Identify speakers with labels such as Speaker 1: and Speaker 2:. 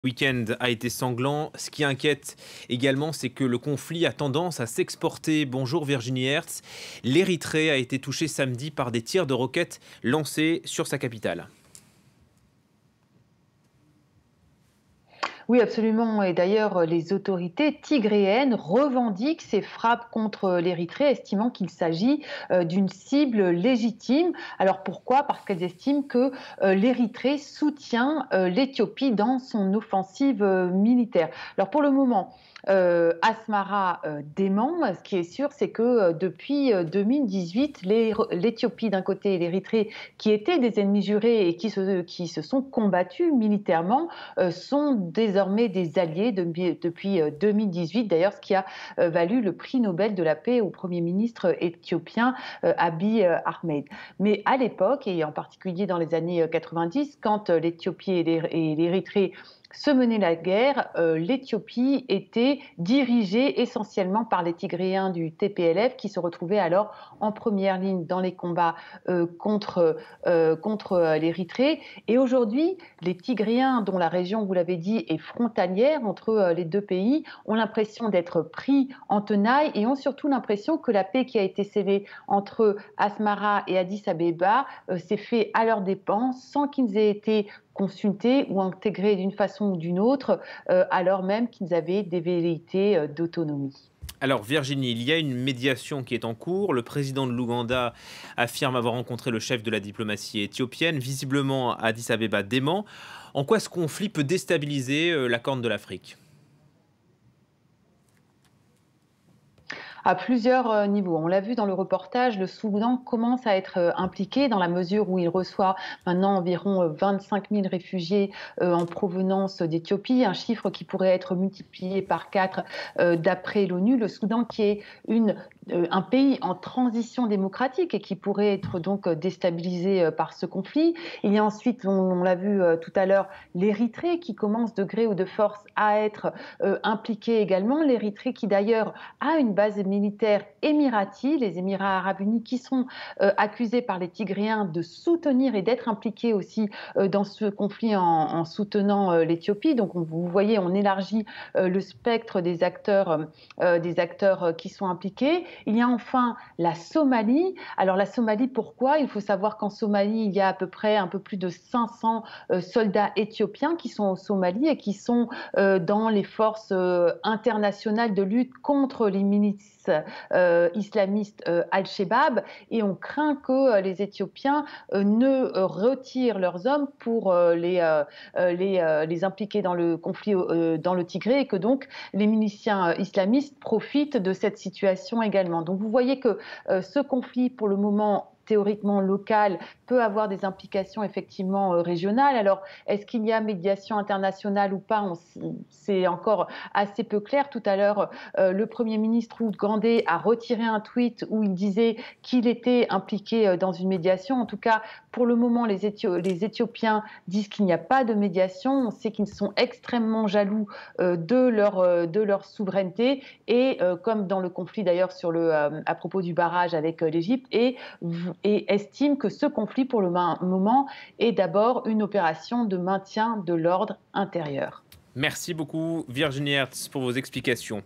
Speaker 1: Le week-end a été sanglant. Ce qui inquiète également, c'est que le conflit a tendance à s'exporter. Bonjour Virginie Hertz. L'Érythrée a été touchée samedi par des tirs de roquettes lancés sur sa capitale.
Speaker 2: Oui, absolument. Et d'ailleurs, les autorités tigréennes revendiquent ces frappes contre l'Érythrée, estimant qu'il s'agit d'une cible légitime. Alors pourquoi? Parce qu'elles estiment que l'Érythrée soutient l'Éthiopie dans son offensive militaire. Alors pour le moment, Asmara dément. Ce qui est sûr, c'est que depuis 2018, l'Éthiopie d'un côté et l'Érythrée, qui étaient des ennemis jurés et qui se sont combattus militairement, sont désormais des alliés depuis 2018, d'ailleurs, ce qui a valu le prix Nobel de la paix au Premier ministre éthiopien Abiy Ahmed. Mais à l'époque, et en particulier dans les années 90, quand l'Éthiopie et l'Érythrée se menaient la guerre, l'Éthiopie était dirigée essentiellement par les Tigréens du TPLF qui se retrouvaient alors en première ligne dans les combats contre l'Érythrée. Et aujourd'hui, les Tigréens, dont la région, vous l'avez dit, est frontalière entre les deux pays, ont l'impression d'être pris en tenaille et ont surtout l'impression que la paix qui a été scellée entre Asmara et Addis Abeba s'est faite à leurs dépens, sans qu'ils aient été consultés ou intégrés d'une façon ou d'une autre, alors même qu'ils avaient des velléités d'autonomie.
Speaker 1: Alors Virginie, il y a une médiation qui est en cours. Le président de l'Ouganda affirme avoir rencontré le chef de la diplomatie éthiopienne. Visiblement, Addis Abeba dément. En quoi ce conflit peut déstabiliser la Corne de l'Afrique?
Speaker 2: À plusieurs niveaux. On l'a vu dans le reportage, le Soudan commence à être impliqué dans la mesure où il reçoit maintenant environ 25 000 réfugiés en provenance d'Éthiopie, un chiffre qui pourrait être multiplié par 4 d'après l'ONU. Le Soudan qui est un pays en transition démocratique et qui pourrait être donc déstabilisé par ce conflit. Il y a ensuite, on l'a vu tout à l'heure, l'Érythrée qui commence de gré ou de force à être impliquée également. L'Érythrée qui d'ailleurs a une base militaire émirati, les Émirats arabes unis, qui sont accusés par les Tigréens de soutenir et d'être impliqués aussi dans ce conflit en soutenant l'Éthiopie. Donc vous voyez, on élargit le spectre des acteurs qui sont impliqués. Il y a enfin la Somalie. Alors la Somalie, pourquoi? Il faut savoir qu'en Somalie, il y a à peu près un peu plus de 500 soldats éthiopiens qui sont en Somalie et qui sont dans les forces internationales de lutte contre les milices islamistes Al-Shabaab. Et on craint que les Éthiopiens ne retirent leurs hommes pour les impliquer dans le conflit dans le Tigré et que donc les miliciens islamistes profitent de cette situation également. Donc vous voyez que ce conflit, pour le moment, théoriquement local, peut avoir des implications effectivement régionales. Alors, est-ce qu'il y a médiation internationale ou pas? C'est encore assez peu clair. Tout à l'heure, le Premier ministre ougandais a retiré un tweet où il disait qu'il était impliqué dans une médiation. En tout cas, pour le moment, les Éthiopiens disent qu'il n'y a pas de médiation. On sait qu'ils sont extrêmement jaloux de leur souveraineté et comme dans le conflit d'ailleurs à propos du barrage avec l'Égypte et estiment que ce conflit pour le moment est d'abord une opération de maintien de l'ordre intérieur.
Speaker 1: Merci beaucoup Virginie Hertz pour vos explications.